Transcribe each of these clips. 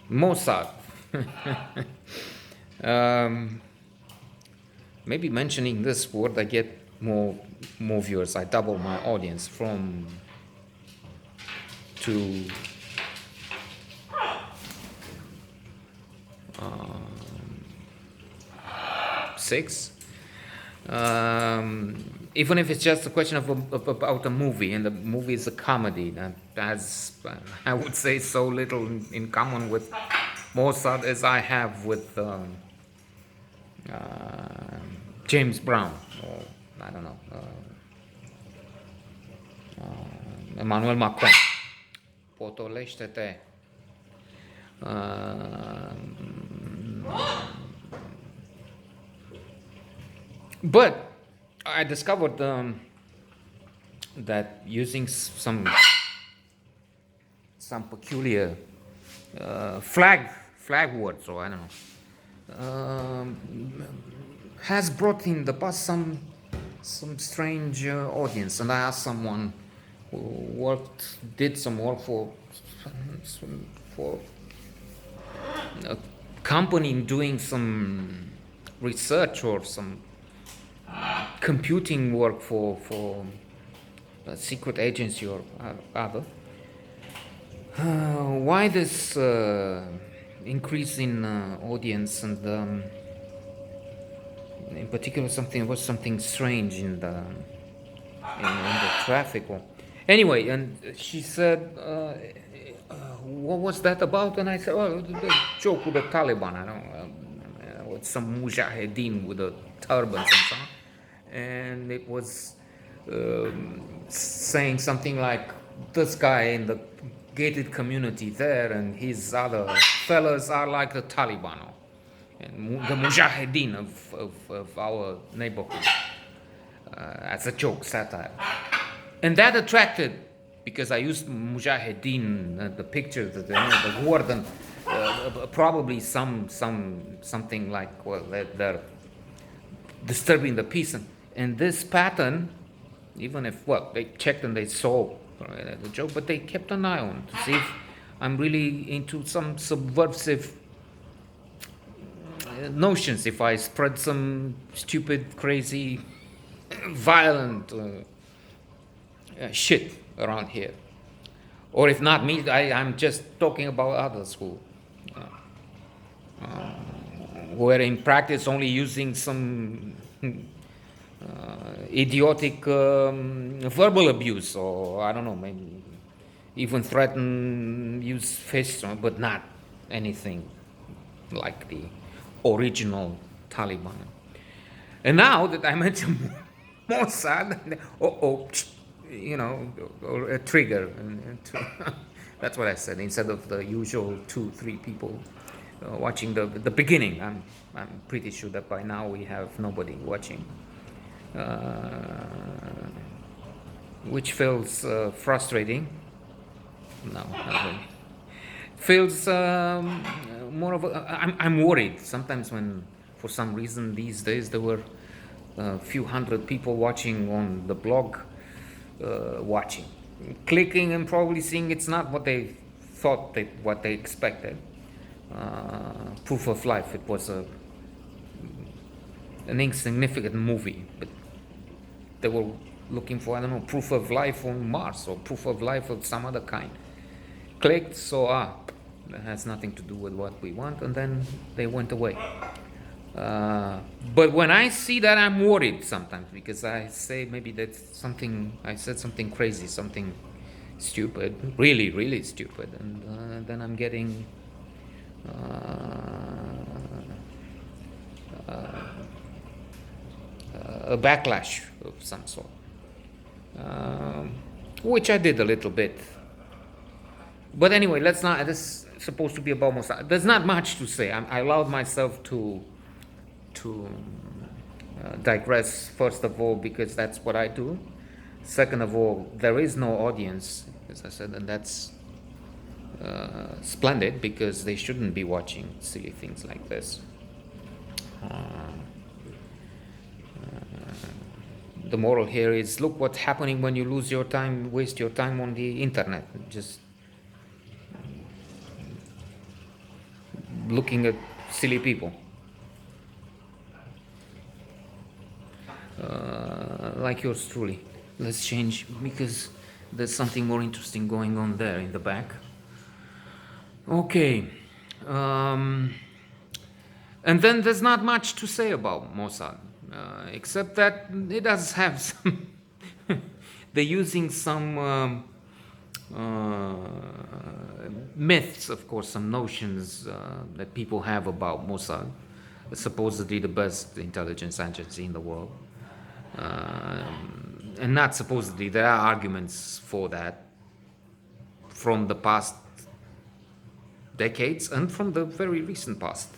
Mossad. um, Maybe mentioning this word, I get more viewers. I double my audience from to six. Even if it's just a question about a movie, and the movie is a comedy that has, I would say, so little in common with Mossad as I have with uh, James Brown, or I don't know, Emmanuel Macron. Potolește-te. Uh, but I discovered that using some peculiar flag words, or I don't know, has brought in the past some strange audience. And I asked someone who did some work for a company doing some research or some computing work for a secret agency or other. Why this increase in audience, and in particular something strange in the traffic? Anyway, and she said, what was that about? And I said, oh, the joke with the Taliban, I don't know, with some mujahideen with the turbans and so on. And it was saying something like, this guy in the gated community there and his other fellas are like the Taliban, and the mujahideen of our neighborhood, as a joke, satire. And that attracted, because I used mujahideen, the picture, the word, and probably something like, well, they're disturbing the peace. And this pattern, even if, well, they checked and they saw the joke, but they kept an eye on to see if I'm really into some subversive notions, if I spread some stupid, crazy, violent shit around here. Or if not me, I'm just talking about others who were in practice only using some idiotic verbal abuse, or I don't know, maybe even threaten, use fists, but not anything like the original Taliban. And now that I mentioned Mossad, or a trigger. That's what I said, instead of the usual 2-3 people watching the beginning. I'm pretty sure that by now we have nobody watching, which feels frustrating. No, not really. Feels more of a. I'm worried sometimes when, for some reason these days, there were a few hundred people watching on the blog, clicking and probably seeing it's not what they thought, what they expected. Proof of Life. It was an insignificant movie, but they were looking for, I don't know, proof of life on Mars or proof of life of some other kind. Clicked, so that has nothing to do with what we want, and then they went away. But when I see that, I'm worried sometimes, because I say maybe that's something, I said something crazy, something stupid, really, really stupid, and then I'm getting a backlash of some sort, which I did a little bit. But anyway, let's not. This is supposed to be about Mossad. There's not much to say. I allowed myself to digress. First of all, because that's what I do. Second of all, there is no audience, as I said, and that's splendid, because they shouldn't be watching silly things like this. The moral here is, look what's happening when you lose your time, waste your time on the internet. Just looking at silly people. Like yours truly. Let's change because there's something more interesting going on there in the back. Okay. Um, and then there's not much to say about Mossad, except that it does have some. They're using some myths, of course, some notions that people have about Mossad, supposedly the best intelligence agency in the world. And not supposedly, there are arguments for that from the past decades and from the very recent past.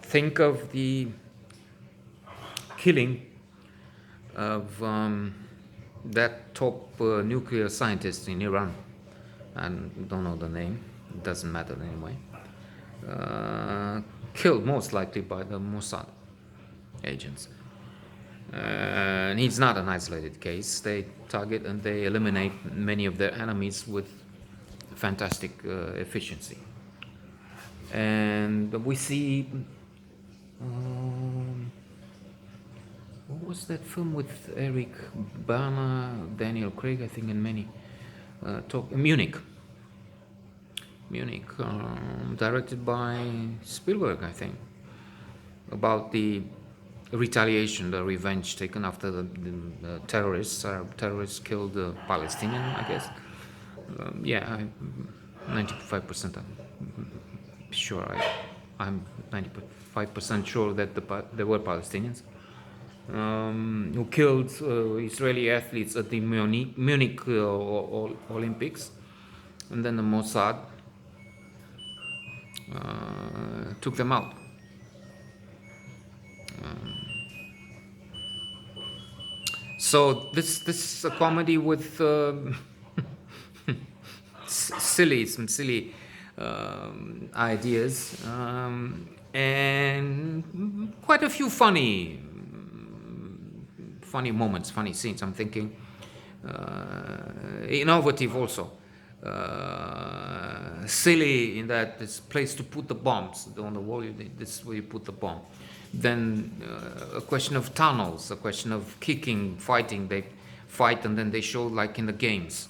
Think of the killing of that top nuclear scientist in Iran. I don't know the name, it doesn't matter anyway. Killed most likely by the Mossad agents. And it's not an isolated case. They target and they eliminate many of their enemies with fantastic efficiency. And we see what was that film with Eric Bana, Daniel Craig, I think, and many Munich, directed by Spielberg, I think, about the retaliation, the revenge taken after the terrorists. Terrorists killed the Palestinian, I guess. Yeah, 95%. I'm sure. I'm 95% sure that they were Palestinians who killed Israeli athletes at the Munich Olympics, and then the Mossad took them out. So this is a comedy with some silly ideas and quite a few funny moments, funny scenes. I'm thinking innovative also. Silly in that this place to put the bombs on the wall. This is where you put the bomb. Then a question of tunnels, a question of kicking, fighting. They fight and then they show like in the games,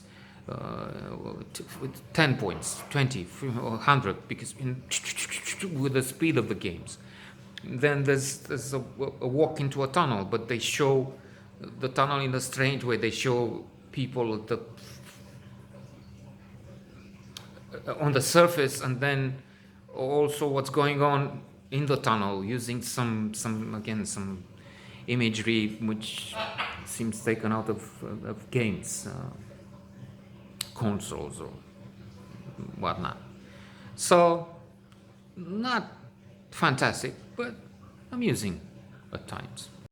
with 10 points, 20, 100, because with the speed of the games. Then there's a walk into a tunnel, but they show the tunnel in a strange way. They show people on the surface, and then also what's going on in the tunnel, using some imagery which seems taken out of games, consoles or whatnot. So not fantastic, but amusing at times.